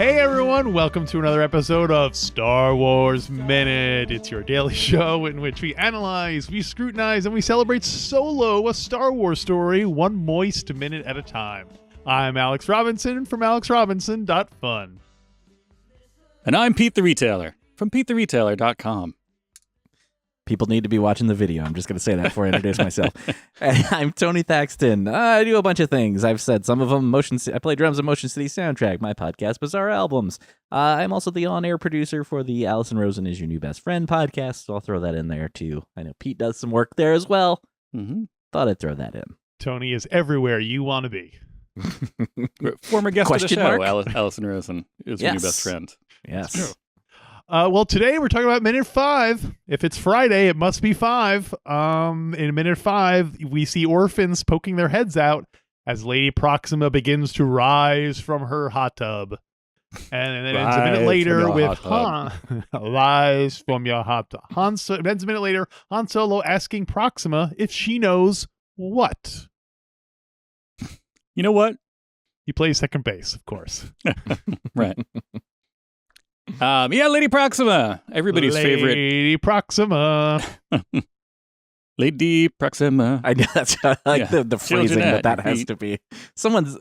Hey everyone, welcome to another episode of Star Wars Minute. It's your daily show in which we analyze, we scrutinize, and we celebrate solo a Star Wars story one moist minute at a time. I'm Alex Robinson from alexrobinson.fun. And I'm Pete the Retailer from PeteTheRetailer.com. People need to be watching the video. I'm just going to say that before I introduce myself. I'm Tony Thaxton. I do a bunch of things. I've said some of them. I play drums on Motion City Soundtrack, my podcast, Bizarre Albums. I'm also the on-air producer for the Allison Rosen Is Your New Best Friend podcast, so I'll throw that in there, too. I know Pete does some work there as well. Thought I'd throw that in. Tony is everywhere you want to be. Former guest of the Question show, mark? Allison Rosen Is Your New Best Friend. Yes. Well, today we're talking about minute 5. If it's Friday, it must be 5. In minute 5, we see orphans poking their heads out as Lady Proxima begins to rise from her hot tub. And then ends a minute later with rise from your hot tub. It ends a minute later, Han Solo asking Proxima if she knows what. You know what? He plays second base, of course. Right. Lady Proxima, everybody's favorite. Lady Proxima. Lady Proxima. I know that's like the phrasing Children that at has feet. to be. Someone's.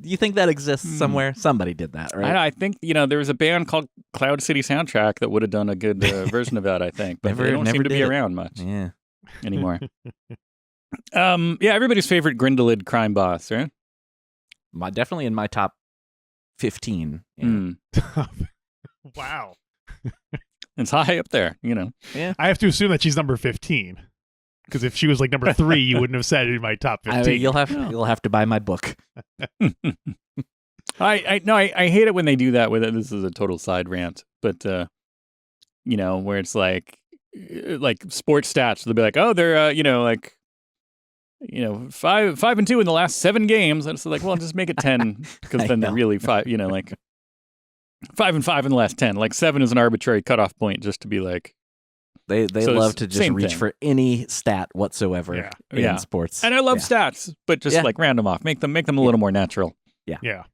You think that exists somewhere? Somebody did that, right? I think, there was a band called Cloud City Soundtrack that would have done a good version of that, I think. But they don't seem to be around much anymore. Everybody's favorite Grindelwald crime boss, right? Definitely in my top 15. Wow. It's high up there, Yeah. I have to assume that she's number 15. Because if she was like number 3, you wouldn't have said it in my top 15. You'll have to buy my book. I hate it when they do that with it. This is a total side rant, but where it's like sports stats, they'll be like, oh, they're 5-2 in the last 7 games, and it's like, well, just make it 10 because then they're really 5. 5-5 in the last 10. Like 7 is an arbitrary cutoff point, just to be like. They So love it's to just same reach thing. for any stat whatsoever in sports. And I love stats, but just like random off, make them a little more natural. Yeah.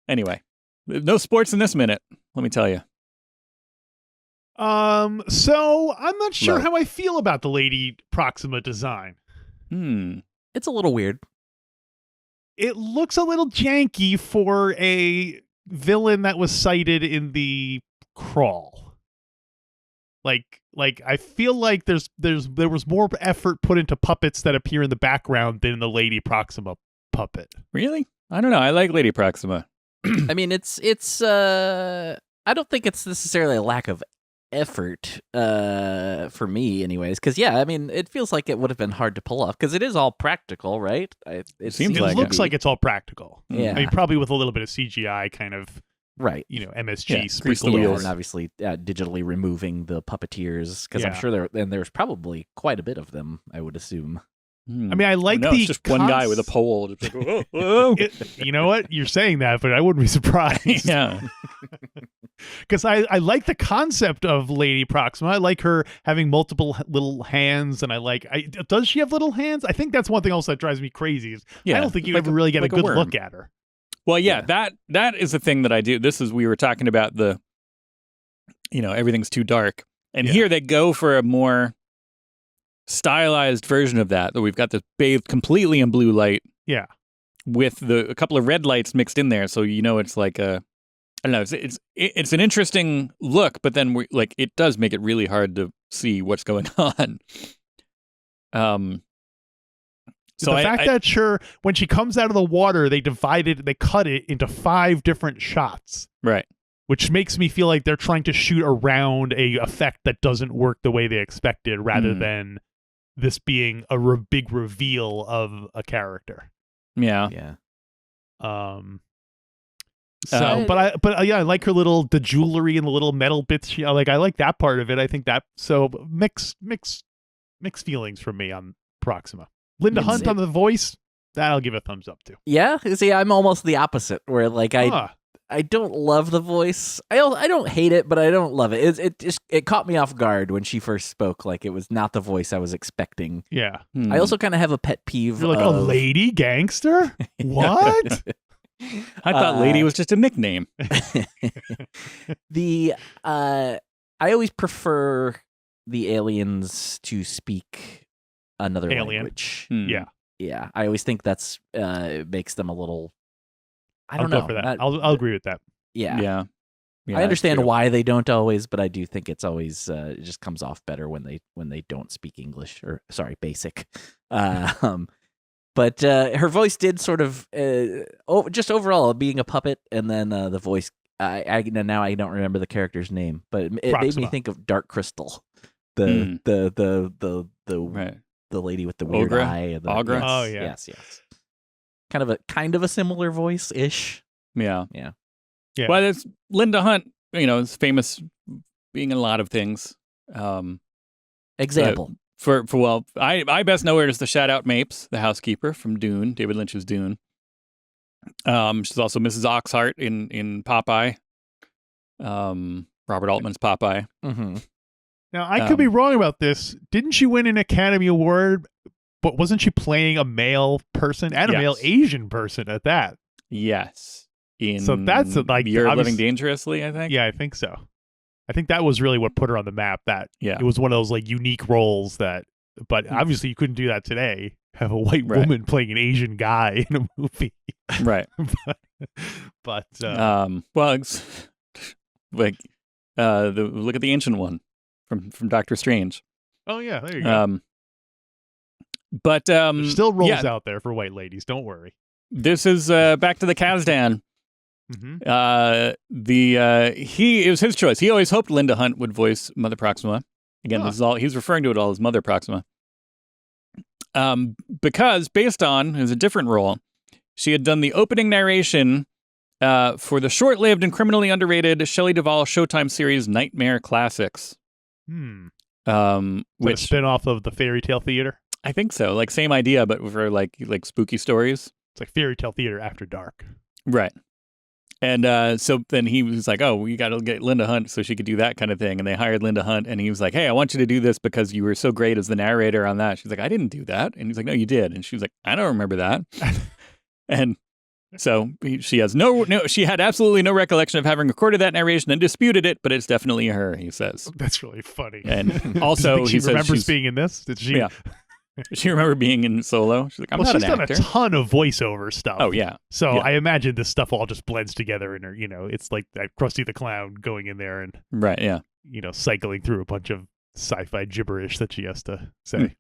Anyway, no sports in this minute. Let me tell you. So I'm not sure Low. how I feel about the Lady Proxima design. It's a little weird. It looks a little janky for a villain that was cited in the crawl. Like I feel like there was more effort put into puppets that appear in the background than the Lady Proxima puppet. Really? I don't know. I like Lady Proxima. I mean, it's I don't think it's necessarily a lack of effort for me anyways, because it feels like it would have been hard to pull off because it is all practical, right? It Seems It like looks like it's all practical. Yeah. I mean, probably with a little bit of CGI kind of, right. MSG Yeah, grease the sprinkled wheels. over. And obviously digitally removing the puppeteers because I'm Yeah. sure there's probably quite a bit of them, I would assume. I mean, I like no, the it's just one guy with a pole. Just like, whoa, whoa. You know what? You're saying that, but I wouldn't be surprised. Yeah. Because I like the concept of Lady Proxima. I like her having multiple little hands, and does she have little hands? I think that's one thing else that drives me crazy. Is I don't think you ever really get a good worm. look at her. Well, that is the thing that I do. We were talking about the, everything's too dark. And here they go for a more stylized version of that we've got this bathed completely in blue light. Yeah. With a couple of red lights mixed in there. So, it's like I don't know, it's an interesting look, but then it does make it really hard to see what's going on. So the fact that when she comes out of the water, they cut it into 5 different shots. Right. Which makes me feel like they're trying to shoot around a effect that doesn't work the way they expected, rather than this being a big reveal of a character. Yeah. Yeah. I like her the jewelry and the little metal bits. I like that part of it. I think that mixed feelings from me on Proxima. Linda Hunt on the voice, that I'll give a thumbs up to. Yeah, see, I'm almost the opposite, where I don't love the voice. I don't hate it, but I don't love it. It caught me off guard when she first spoke. Like it was not the voice I was expecting. Yeah. I also kind of have a pet peeve. You're like, a lady gangster? What? I thought lady was just a nickname. I always prefer the aliens to speak another Alien. language. Yeah. Yeah, I always think that's makes them a little. I I'll don't go know. for that. I'll agree with that. Yeah. Yeah. I understand why they don't always, but I do think it's always it just comes off better when they don't speak English or basic. But her voice did sort of just overall being a puppet, and then the voice. Now I don't remember the character's name, but it made me Proxima. think of Dark Crystal, the Right. the lady with the weird Ogra? eye. And the, Ogra? Yes, Oh, yeah. yes. Kind of a similar voice ish. Yeah. Yeah. Well, it's Linda Hunt, is famous being in a lot of things. Example. I best know her as the shout out Mapes, the housekeeper from Dune, David Lynch's Dune. She's also Mrs. Oxheart in Popeye. Robert Altman's Popeye. Mm-hmm. Now, I could be wrong about this. Didn't she win an Academy Award? But wasn't she playing a male person and a Yes. male Asian person at that? Yes. So that's like You're obvious- Living Dangerously, I think. Yeah, I think so. I think that was really what put her on the map. That Yeah. it was one of those like unique roles that. But obviously, you couldn't do that today. Have a white Right. woman playing an Asian guy in a movie. Right. but Well, it's like look at the ancient one from Doctor Strange. oh yeah, there you go. But There's still roles yeah, out there for white ladies. Don't worry. this is back to the Kazdan. Mm-hmm. It was his choice. He always hoped Linda Hunt would voice Mother Proxima. Again, this is all he's referring to it all as Mother Proxima. Because based on it was a different role, she had done the opening narration for the short-lived and criminally underrated Shelley Duvall Showtime series Nightmare Classics. Which Which spin-off of the Fairy Tale Theater. I think so, like same idea, but for like spooky stories. It's like Fairy Tale Theater after dark. Right. And so then he was like, oh, we got to get Linda Hunt so she could do that kind of thing. And they hired Linda Hunt, and he was like, hey, I want you to do this because you were so great as the narrator on that. She's like, I didn't do that. And he's like, no, you did. And she was like, I don't remember that. And so she had absolutely no recollection of having recorded that narration and disputed it, but it's definitely her, he says. That's really funny. And also, she he says remembers she's, being in this. Did she? Yeah. She remember being in Solo. She's like, I'm well, not she's an done actor. a ton of voiceover stuff. Oh, yeah. So Yeah. I imagine this stuff all just blends together in her. It's like that Krusty the Clown going in there and Right, yeah. cycling through a bunch of sci-fi gibberish that she has to say.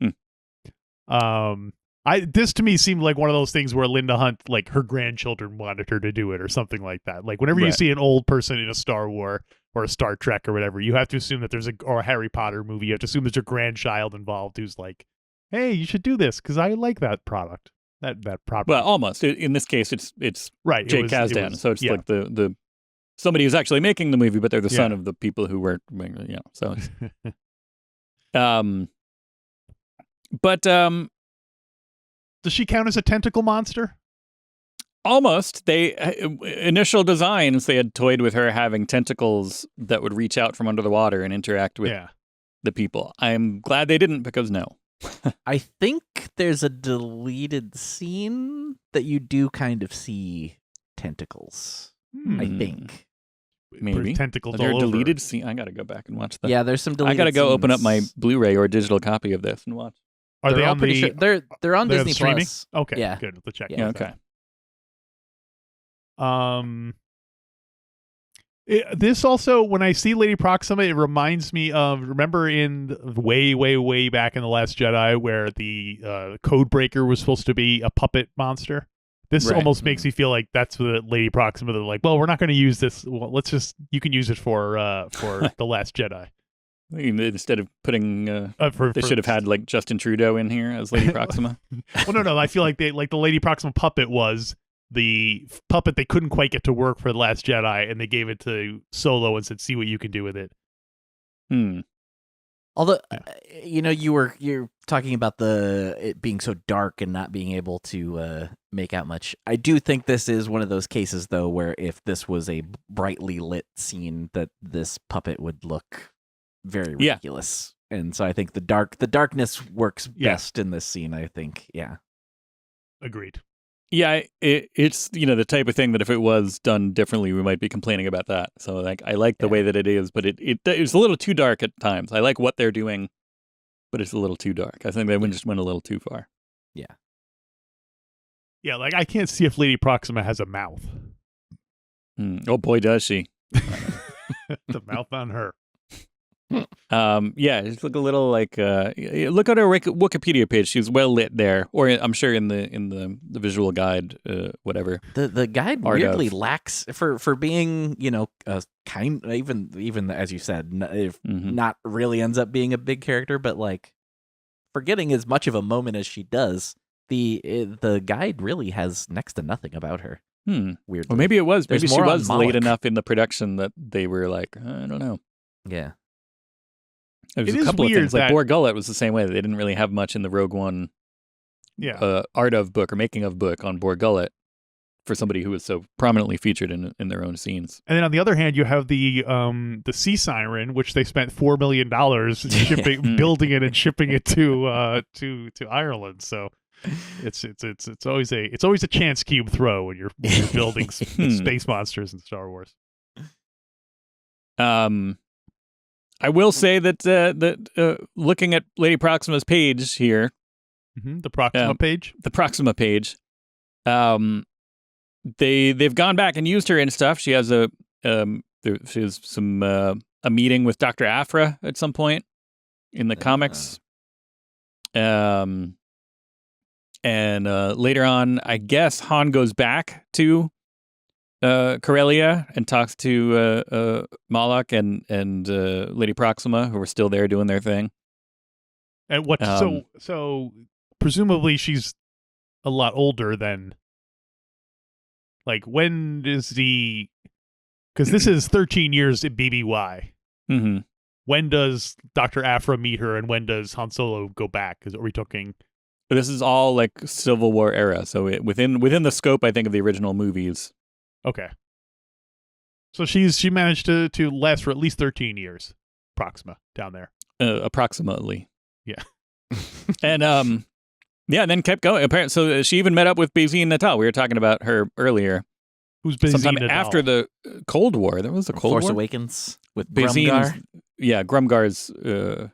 This to me seemed like one of those things where Linda Hunt, like her grandchildren wanted her to do it or something like that. Like whenever you Right. see an old person in a Star Wars or a Star Trek or whatever, you have to assume that or a Harry Potter movie, you have to assume there's a grandchild involved who's like, hey, you should do this because I like that product, that property. Well, almost. In this case, it's right, Jake Kasdan. So it's like the somebody who's actually making the movie, but they're the son of the people who were, so. But does she count as a tentacle monster? almost. They initial designs they had toyed with her having tentacles that would reach out from under the water and interact with the people. I'm glad they didn't because no. I think there's a deleted scene that you do kind of see tentacles. I think. Maybe tentacles Are there all over. deleted scene? I gotta go back and watch that. Yeah, there's some deleted I gotta go open up my scenes. Blu-ray or digital copy of this and watch. Are they all on pretty the? sure they're on they're Disney streaming? Plus. Okay, Yeah. good. Let's check. Yeah, out Okay. that. This also, when I see Lady Proxima, it reminds me of, remember in way, way, way back in The Last Jedi where the code breaker was supposed to be a puppet monster? This Right. almost makes me feel like that's the Lady Proxima. They're like, well, we're not going to use this. Well, you can use it for The Last Jedi. Instead of putting, they For- should have had like Justin Trudeau in here as Lady Proxima. Well, no. I feel like the Lady Proxima puppet was the puppet they couldn't quite get to work for The Last Jedi, and they gave it to Solo and said, see what you can do with it. Although, you're talking about it being so dark and not being able to make out much. I do think this is one of those cases, though, where if this was a brightly lit scene, that this puppet would look very ridiculous. And so I think the darkness works best in this scene. I think, Agreed. Yeah, it's the type of thing that if it was done differently, we might be complaining about that. So like, I like the way that it is, but it's a little too dark at times. I like what they're doing, but it's a little too dark. I think they just went a little too far. Yeah. Yeah, like I can't see if Lady Proxima has a mouth. Oh boy, does she! The mouth on her. Yeah, just look a little like look at her Wikipedia page. She's well lit there, or I'm sure in the visual guide, whatever. The guide weirdly lacks for being kind even as you said, not really ends up being a big character, but like for getting as much of a moment as she does, the guide really has next to nothing about her. Weirdly. Well, maybe it was. Maybe she was late Moloch. enough in the production that they were like, I don't know. Yeah. There's a couple of things. Like Gullet was the same way. They didn't really have much in the Rogue One art of book or making of book on Gullet for somebody who was so prominently featured in their own scenes. And then on the other hand, you have the Sea Siren, which they spent $4 million building it and shipping it to Ireland. So it's always a chance cube throw when you're building space monsters in Star Wars. I will say that looking at Lady Proxima's page here, the Proxima page, they've gone back and used her and stuff. She has a meeting with Dr. Aphra at some point in the comics, and later on, I guess Han goes back to Corellia and talks to Moloch and Lady Proxima, who are still there doing their thing. And what? So presumably she's a lot older than. Like, when is the? Because this is 13 years at BBY. Mm-hmm. When does Dr. Aphra meet her, and when does Han Solo go back? Are we talking? This is all like Civil War era, so within the scope, I think, of the original movies. Okay. So she managed to last for at least 13 years, Proxima, down there. Approximately. Yeah. And then kept going. Apparently, so she even met up with Bazine Natal. We were talking about her earlier. Who's Bazine sometime Natal? After the Cold War. There was the Cold Force War. Awakens with Bazine's, Grumgar. Yeah, Grumgar's a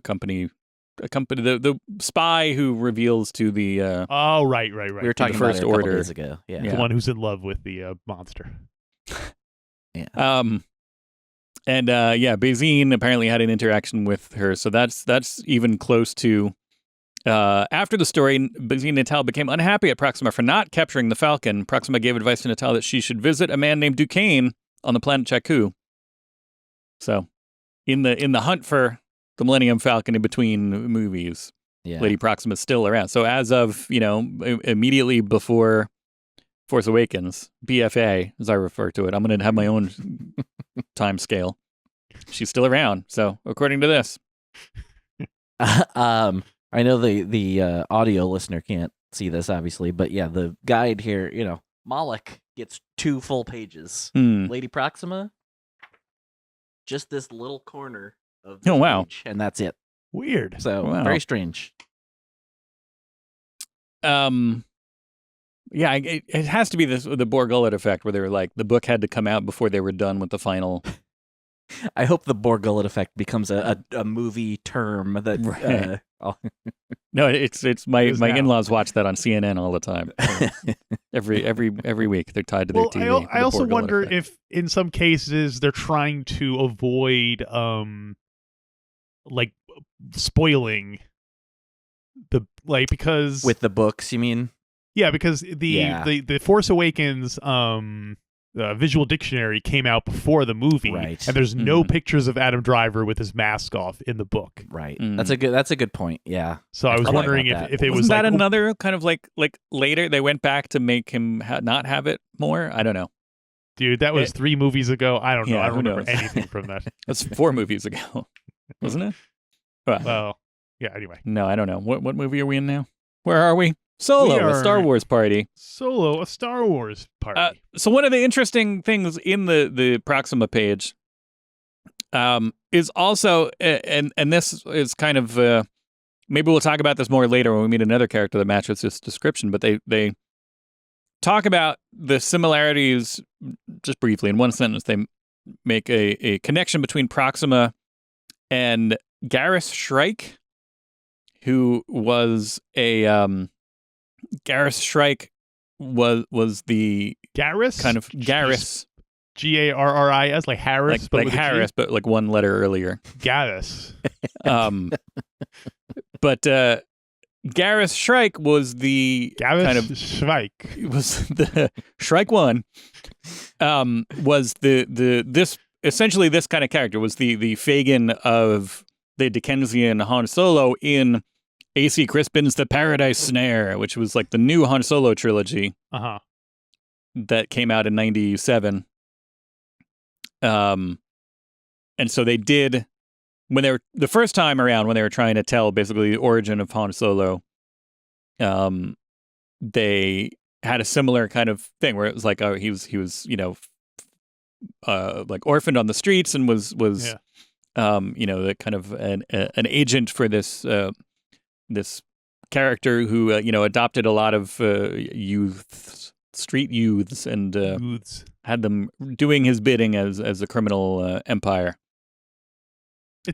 company, the spy who reveals to the oh, right. We were talking the First about it a couple Order days ago. Yeah. The one who's in love with the monster. Yeah. And Bazine apparently had an interaction with her, so that's even close to. After the story, Bazine Natal became unhappy at Proxima for not capturing the Falcon. Proxima gave advice to Natal that she should visit a man named Duquesne on the planet Jakku. So, in the hunt for the Millennium Falcon in between movies, Lady Proxima's still around. So as of immediately before Force Awakens, BFA as I refer to it, I'm going to have my own time scale. She's still around. So according to this. I know the audio listener can't see this, obviously, but yeah, the guide here, Moloch gets 2 full pages. Lady Proxima, just this little corner of this page, and that's it. Weird. So, very strange. Yeah, it has to be the Gullet effect, where they were like, the book had to come out before they were done with the final... I hope the Gullet effect becomes a movie term that. Right. No, it's my in-laws watch that on CNN all the time. Every week they're tied to their TV. I also wonder if in some cases they're trying to avoid like spoiling because with the books, you mean? Yeah, because the Force Awakens visual dictionary came out before the movie, right? And there's no pictures of Adam Driver with his mask off in the book, right? That's a good point. Yeah. So I was wondering if it was that another kind of like later they went back to make him not have it more. I don't know, dude. That was 3 movies ago. I don't know. I don't remember knows? anything from that. That's 4 movies ago, wasn't it? Well, yeah. Anyway, no, I don't know. What movie are we in now? Where are we? Solo, a Star Wars party. Solo, a Star Wars party. So one of the interesting things in the Proxima page is also, and this is kind of maybe we'll talk about this more later when we meet another character that matches this description, but they talk about the similarities just briefly. In one sentence, they make a connection between Proxima and Garrus Shrike, who was Garrus Shrike was the Garrus? kind of Garrus. Garris, like Harris, but like with a G? Harris, but like one letter earlier. Garrus. But Garrus Shrike was the Garrus kind of Shrike. was the Shrike one. Was this essentially this kind of character was the Fagin of the Dickensian Han Solo in A.C. Crispin's The Paradise Snare, which was like the new Han Solo trilogy that came out in 97. And so they did, when they were, the first time around, when they were trying to tell basically the origin of Han Solo, they had a similar kind of thing where it was like, oh, he was, like orphaned on the streets and was the kind of an agent for this, this character who, adopted a lot of, street youths and, had them doing his bidding as a criminal empire.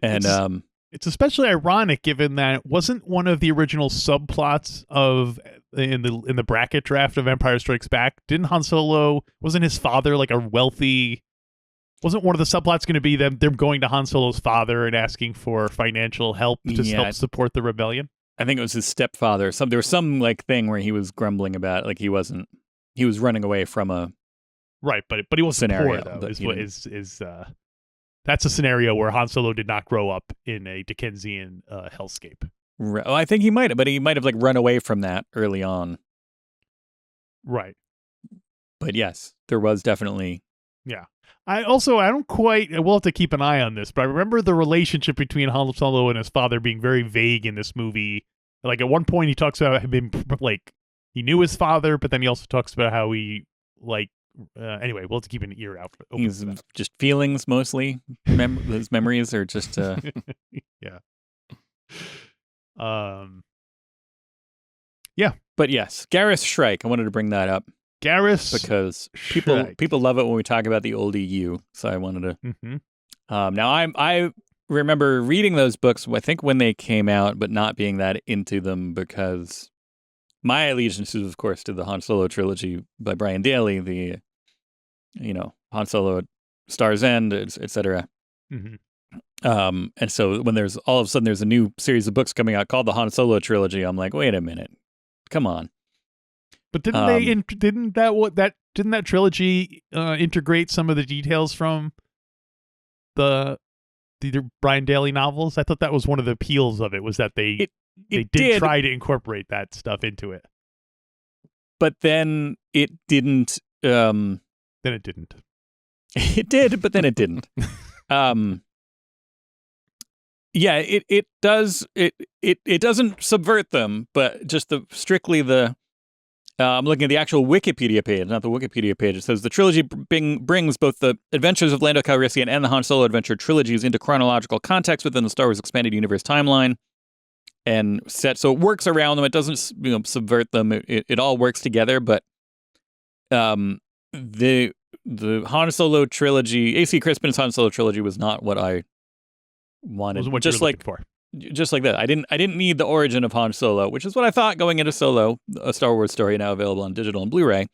It's especially ironic given that it wasn't one of the original subplots of in the bracket draft of Empire Strikes Back. Didn't Han Solo, wasn't his father like a wealthy? Wasn't one of the subplots going to be them going to Han Solo's father and asking for financial help to help support the rebellion? I think it was his stepfather. There was some like thing where he was grumbling about like he was running away from a right, but he wasn't scenario, poor though. but That's a scenario where Han Solo did not grow up in a Dickensian hellscape. Right. Well, I think he might have, but he might have like run away from that early on. Right. But yes, there was definitely. Yeah. We'll have to keep an eye on this, but I remember the relationship between Han Solo and his father being very vague in this movie. Like at one point he talks about him being like, he knew his father, but then he also talks about how he like, anyway, we'll have to keep an ear out. He's just feelings mostly. His memories are just. Yeah. Yeah. But yes, Garrus Shrike. I wanted to bring that up. Garrus, because Shrike. people love it when we talk about the old EU. So I wanted to. Mm-hmm. Now I remember reading those books. I think when they came out, but not being that into them because. My allegiance is, of course, to the Han Solo trilogy by Brian Daley, the, Han Solo at Star's End, etc. Mm-hmm. And so when there's all of a sudden there's a new series of books coming out called the Han Solo trilogy, I'm like, wait a minute, come on. But didn't that trilogy integrate some of the details from the Brian Daley novels? I thought that was one of the appeals of it was that they did try to incorporate that stuff into it. But then it didn't. Then it didn't. It did, but then it didn't. Yeah, it does. It doesn't subvert them, but just strictly the. I'm looking at the actual Wikipedia page, not the Wikipedia page. It says the trilogy brings both the Adventures of Lando Calrissian and the Han Solo Adventure trilogies into chronological context within the Star Wars Expanded Universe timeline. And so it works around them. It doesn't subvert them. It all works together. But the Han Solo trilogy, A.C. Crispin's Han Solo trilogy, was not what I wanted. Wasn't what just you were like looking for. Just like that. I didn't need the origin of Han Solo, which is what I thought going into Solo, a Star Wars story now available on digital and Blu-ray.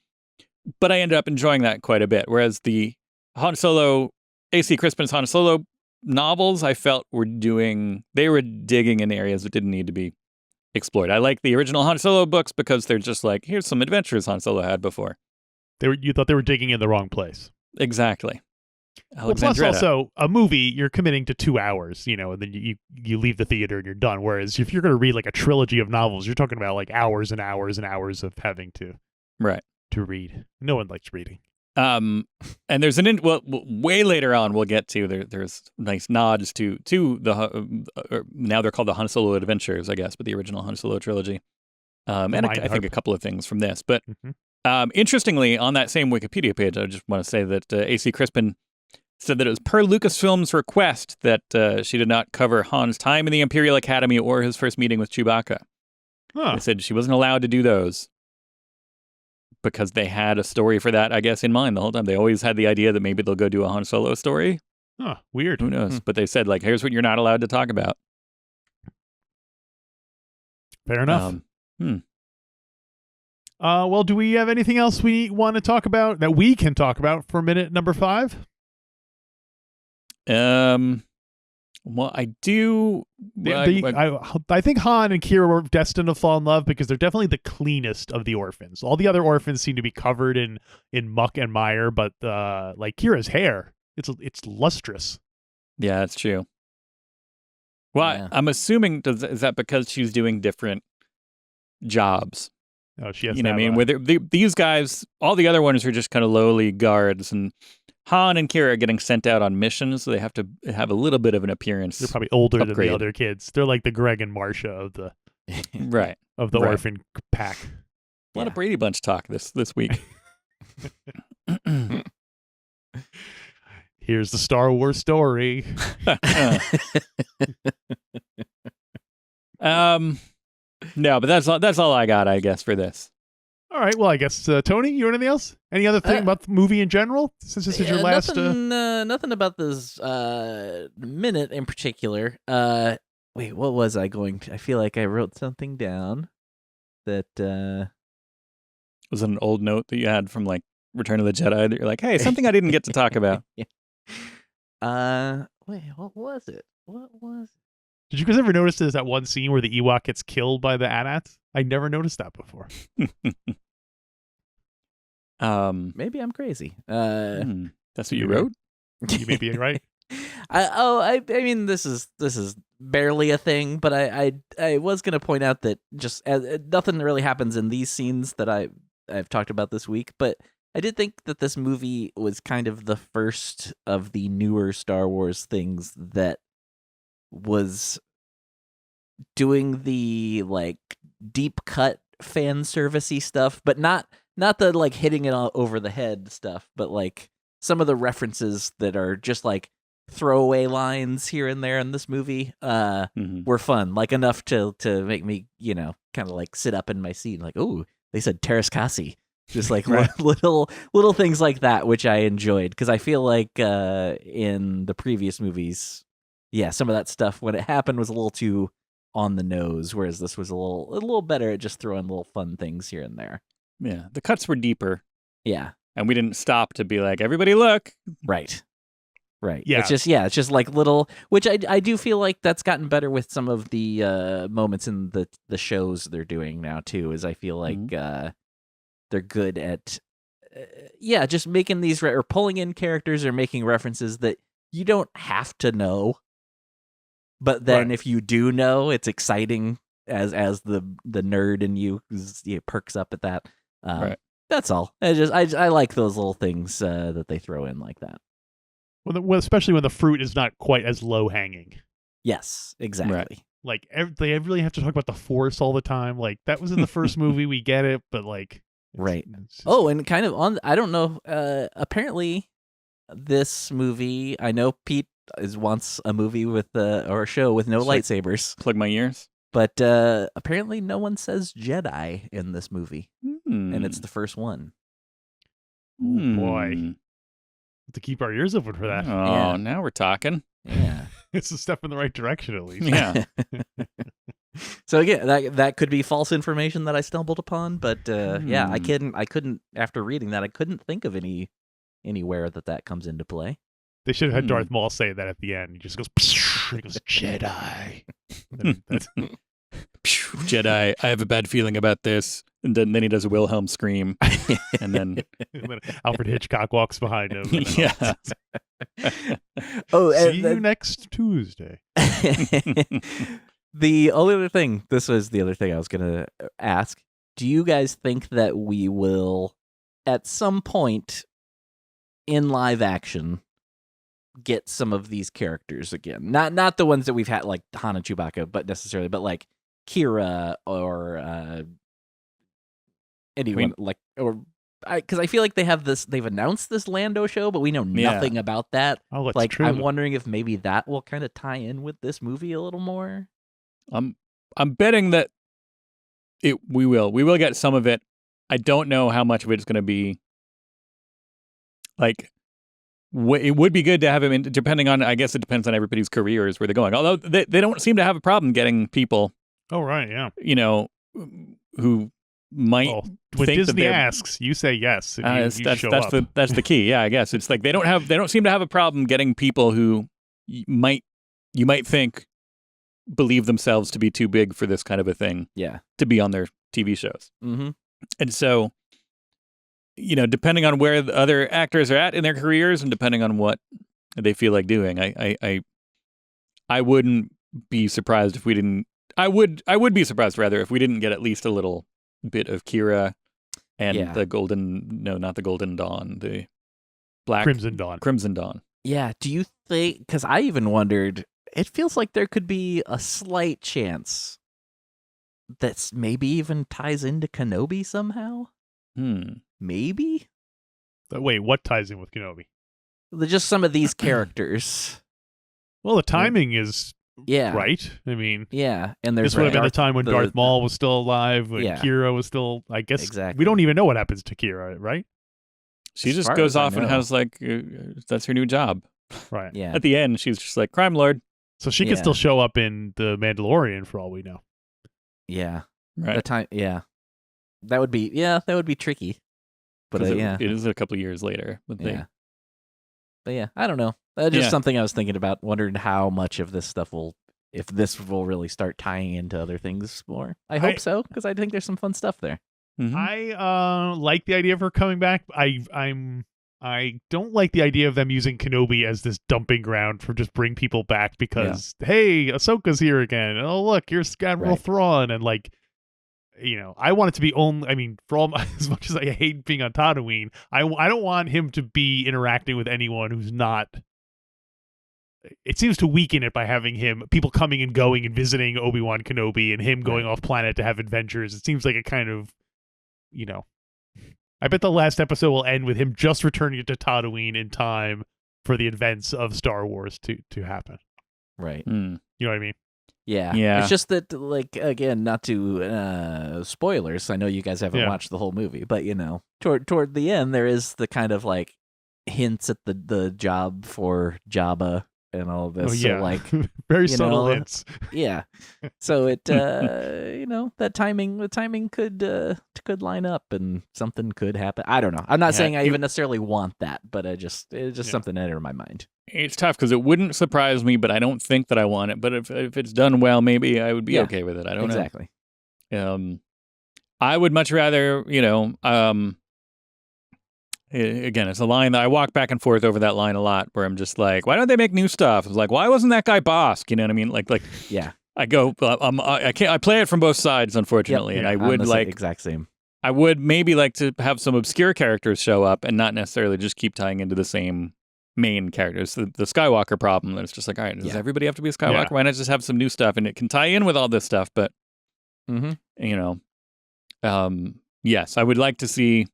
But I ended up enjoying that quite a bit. Whereas the Han Solo, A.C. Crispin's Han Solo novels I felt were digging in areas that didn't need to be explored. I like the original Han Solo books because they're just like, here's some adventures Han Solo had before. You thought they were digging in the wrong place. Exactly. Well, plus also a movie you're committing to 2 hours, and then you leave the theater and you're done. Whereas if you're going to read like a trilogy of novels, you're talking about like hours and hours and hours of having to read. No one likes reading. And there's way later on we'll get to there's nice nods to the now they're called the Han Solo Adventures, I guess, but the original Han Solo trilogy. And I think a couple of things from this, but interestingly, on that same Wikipedia page, I just want to say that A.C. Crispin said that it was per Lucasfilm's request that she did not cover Han's time in the Imperial Academy or his first meeting with Chewbacca. Huh. They said she wasn't allowed to do those because they had a story for that, I guess, in mind the whole time. They always had the idea that maybe they'll go do a Han Solo story. Huh. Weird. Who knows? But they said, like, here's what you're not allowed to talk about. Fair enough. Well, do we have anything else we want to talk about that we can talk about for minute number 5? Well, I do. I think Han and Kira were destined to fall in love because they're definitely the cleanest of the orphans. All the other orphans seem to be covered in muck and mire, but like Kira's hair, it's lustrous. Yeah, that's true. Well, Yeah. I'm assuming is that because she's doing different jobs? Oh, she has. You know what I mean? Where these guys, all the other ones are just kind of lowly guards, and Han and Kira are getting sent out on missions, so they have to have a little bit of an appearance. They're probably older upgrade. than the other kids. They're like the Greg and Marcia of the Right. of the Right. orphan pack. A lot of Brady Bunch talk this week. Here's the Star Wars story. No, but that's all I got, I guess, for this. All right. Well, I guess Tony, you have anything else? Any other thing about the movie in general? Since this is your last. Nothing about this minute in particular. Wait, what was I going to? I feel like I wrote something down that. Was it an old note that you had from like Return of the Jedi that you're like, hey, something I didn't get to talk about? Yeah. Wait, what was it? What was it? Did you guys ever notice there's that one scene where the Ewok gets killed by the AT-ATs? I never noticed that before. Maybe I'm crazy. That's what you wrote? You may be right. I mean, this is barely a thing, but I was gonna point out that just nothing really happens in these scenes that I've talked about this week, but I did think that this movie was kind of the first of the newer Star Wars things that was doing the like deep cut fan servicey stuff, but not the like hitting it all over the head stuff, but like some of the references that are just like throwaway lines here and there in this movie were fun, like enough to make me, you know, kind of like sit up in my seat like, oh, they said Terrace Kasi. Just like little things like that, which I enjoyed, because I feel like in the previous movies, yeah, some of that stuff when it happened was a little too on the nose, whereas this was a little better at just throwing little fun things here and there. Yeah, the cuts were deeper. Yeah, and we didn't stop to be like, everybody look. Right. Yeah, it's just like little, which I do feel like that's gotten better with some of the moments in the shows they're doing now too. Is I feel like they're good at just making these or pulling in characters or making references that you don't have to know, but then if you do know, it's exciting as the nerd in you perks up at that. That's all. I like those little things that they throw in like that. Well, especially when the fruit is not quite as low hanging. Yes, exactly. Right. Like they really have to talk about the Force all the time. Like that was in the first movie, we get it, but like it's and kind of on. I don't know. Apparently, this movie. I know Pete wants a movie with or a show with no lightsabers. Plug my ears. But apparently, no one says Jedi in this movie, and it's the first one. Oh boy, have to keep our ears open for that. Oh, now we're talking. Yeah, it's a step in the right direction at least. Yeah. So again, that could be false information that I stumbled upon, but yeah, I couldn't after reading that, I couldn't think of anywhere that comes into play. They should have had Darth Maul say that at the end. He just goes, he goes Jedi. Jedi, I have a bad feeling about this. And then he does a Wilhelm scream. And then Alfred Hitchcock walks behind him. Yeah. See you next Tuesday. The only other thing, this was the other thing I was going to ask. Do you guys think that we will, at some point in live action, get some of these characters again? Not the ones that we've had, like Han and Chewbacca, but like Kira or anyone, like, or because I feel like they've announced this Lando show, but we know nothing about that. Oh, that's like true. I'm wondering if maybe that will kind of tie in with this movie a little more. I'm betting that we will get some of it. I don't know how much of it is going to be. Like, it would be good to have him in, depending on, I guess it depends on everybody's careers where they're going. Although they don't seem to have a problem getting people, Oh, right, yeah. Who might when think Disney that asks, you say yes. And you that's show up. that's the key. Yeah, I guess it's like they don't seem to have a problem getting people who you might think believe themselves to be too big for this kind of a thing. Yeah, to be on their TV shows. Mm-hmm. And so, depending on where the other actors are at in their careers and depending on what they feel like doing, I wouldn't be surprised if we didn't. I would be surprised rather if we didn't get at least a little bit of Kira and the not the Golden Dawn, the Black Crimson Dawn. Crimson Dawn. Yeah. Do you think? Because I even wondered. It feels like there could be a slight chance that maybe even ties into Kenobi somehow. Maybe. Wait, what ties in with Kenobi? Just some of these characters. Well, the timing is right. I mean, and there's this would have been the time when Darth Maul was still alive, when Kira was still. I guess exactly. We don't even know what happens to Kira, right? She just goes off and has that's her new job. Right. Yeah. At the end, she's just like crime lord. So she could still show up in the Mandalorian for all we know. Yeah. Right. The time. Yeah. That would be tricky. But it is a couple of years later. But I don't know. Just something I was thinking about, wondering how much of this stuff if this will really start tying into other things more. I hope so, because I think there's some fun stuff there. Mm-hmm. I like the idea of her coming back. I don't like the idea of them using Kenobi as this dumping ground for just bring people back because, hey, Ahsoka's here again. Oh, look, here's Admiral Thrawn. And I want it to be only, for all as much as I hate being on Tatooine, I don't want him to be interacting with anyone who's not. It seems to weaken it by having people coming and going and visiting Obi-Wan Kenobi and him going off planet to have adventures. It seems like a kind of, I bet the last episode will end with him just returning to Tatooine in time for the events of Star Wars to happen. Right. You know what I mean? Yeah. It's just that, again, not to spoilers. I know you guys haven't watched the whole movie, but toward the end there is the kind of hints at the job for Jabba and all of this. Oh, yeah. So very subtle hints. Yeah. So it that timing could line up and something could happen. I don't know. I'm not saying I even necessarily want that, but it's just something that entered my mind. It's tough because it wouldn't surprise me, but I don't think that I want it. But if it's done well, maybe I would be okay with it. I don't know. Exactly. I would much rather, again, it's a line that I walk back and forth over that line a lot where I'm just like, why don't they make new stuff? It's like, why wasn't that guy Bosk? You know what I mean? Yeah. I go, I play it from both sides, unfortunately. And I would exact same. I would maybe like to have some obscure characters show up and not necessarily just keep tying into the same main characters. The Skywalker problem, that it's just like, all right, does everybody have to be a Skywalker? Yeah. Why not just have some new stuff? And it can tie in with all this stuff, but, yes, I would like to see,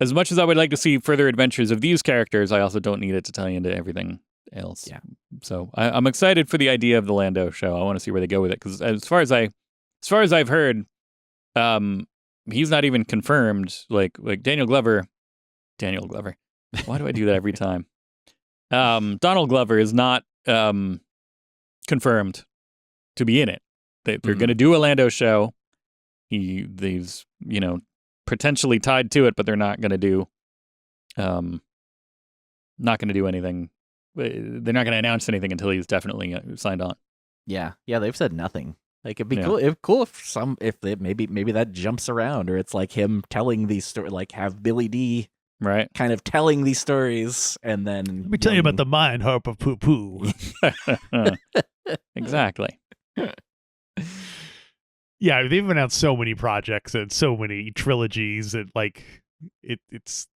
as much as I would like to see further adventures of these characters, I also don't need it to tie into everything else. Yeah. So I'm excited for the idea of the Lando show. I want to see where they go with it, because as far as I've heard, he's not even confirmed. Like Daniel Glover. Why do I do that every time? Donald Glover is not confirmed to be in it. They're going to do a Lando show. He's potentially tied to it, but they're not going to do anything. They're not going to announce anything until he's definitely signed on. Yeah, they've said nothing. It'd be cool. It'd be cool if maybe that jumps around, or it's like him telling these stories, have Billy D. Right. Kind of telling these stories, and then let me tell you about the mind harp of poo poo. Exactly. Yeah, they've announced so many projects and so many trilogies that it's.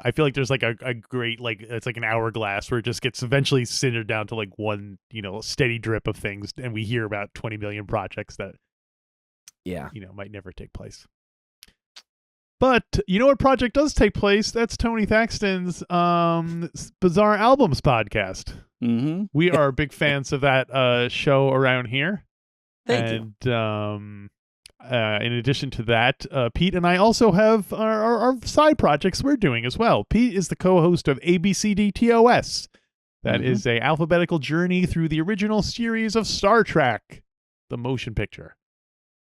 I feel like there's a great it's like an hourglass where it just gets eventually centered down to one steady drip of things, and we hear about 20 million projects that might never take place. But you know what project does take place? That's Tony Thaxton's Bizarre Albums podcast. Mm-hmm. We are big fans of that show around here. Thank you. And in addition to that, Pete and I also have our side projects we're doing as well. Pete is the co-host of ABCDTOS. That is a alphabetical journey through the original series of Star Trek, the motion picture.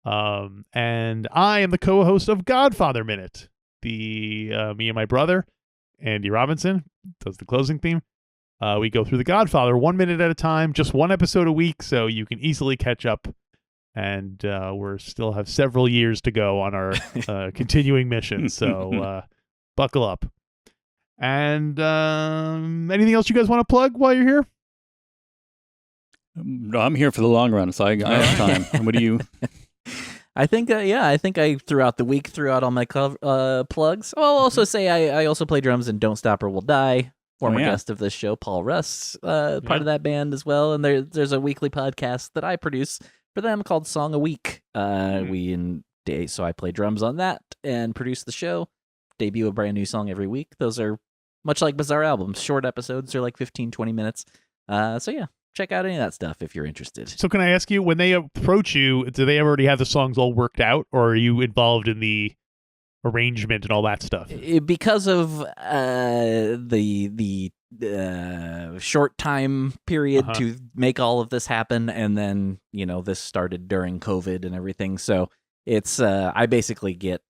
And I am the co-host of Godfather Minute. Me and my brother, Andy Robinson, does the closing theme. We go through The Godfather 1 minute at a time, just one episode a week, so you can easily catch up. And we still have several years to go on our continuing mission, so buckle up. And anything else you guys want to plug while you're here? No, I'm here for the long run, so I have time. What do you... I think I throughout the week threw out all my plugs. I'll also say I also play drums in Don't Stop or We'll Die. Former guest of this show, Paul Russ, part of that band as well. And there's a weekly podcast that I produce for them called Song a Week. So I play drums on that and produce the show. Debut a brand new song every week. Those are much like Bizarre Albums. Short episodes. They're like 15, 20 minutes. So yeah. Check out any of that stuff if you're interested. So can I ask you, when they approach you, do they already have the songs all worked out, or are you involved in the arrangement and all that stuff? Because of the short time period to make all of this happen, and then this started during COVID and everything. So it's I basically get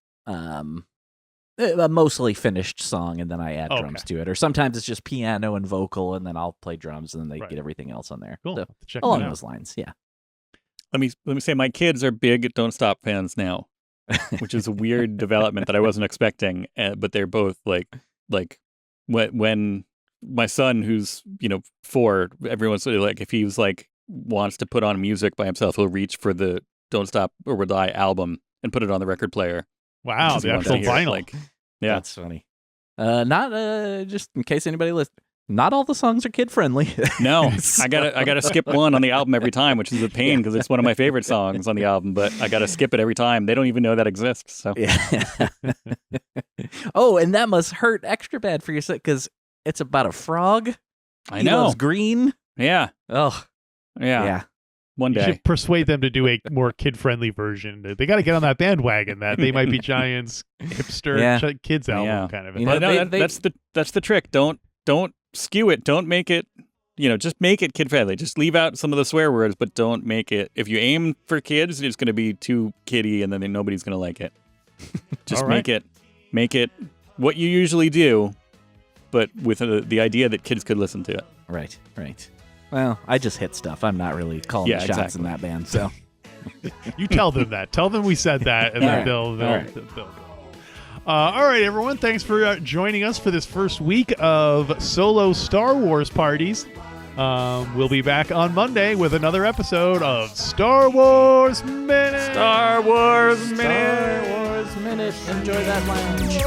a mostly finished song, and then I add drums to it. Or sometimes it's just piano and vocal, and then I'll play drums, and then they get everything else on there. Cool. So, along those lines, yeah. Let me say, my kids are big Don't Stop fans now, which is a weird development that I wasn't expecting. But they're both like when my son, who's 4, everyone's like, if he's like wants to put on music by himself, he'll reach for the Don't Stop or We'll Die album and put it on the record player. Wow, the actual vinyl. Yeah, that's funny. Not just in case anybody listens. Not all the songs are kid friendly. No, I gotta skip one on the album every time, which is a pain because it's one of my favorite songs on the album. But I gotta skip it every time. They don't even know that exists. So yeah. Oh, and that must hurt extra bad for your son because it's about a frog. I know. He loves green. Yeah. Oh, yeah. One day. You should persuade them to do a more kid-friendly version. They got to get on that bandwagon. That They Might Be Giants hipster kids album kind of. That's the trick. Don't skew it. Don't make it. Just make it kid-friendly. Just leave out some of the swear words, but don't make it. If you aim for kids, it's going to be too kiddie, and then nobody's going to like it. Just make it what you usually do, but with the idea that kids could listen to it. Right. Well, I just hit stuff. I'm not really calling the shots in that band, so. You tell them that. Tell them we said that, and then they'll go. All right, everyone. Thanks for joining us for this first week of solo Star Wars parties. We'll be back on Monday with another episode of Star Wars Minute. Star Wars Minute. Enjoy that lounge.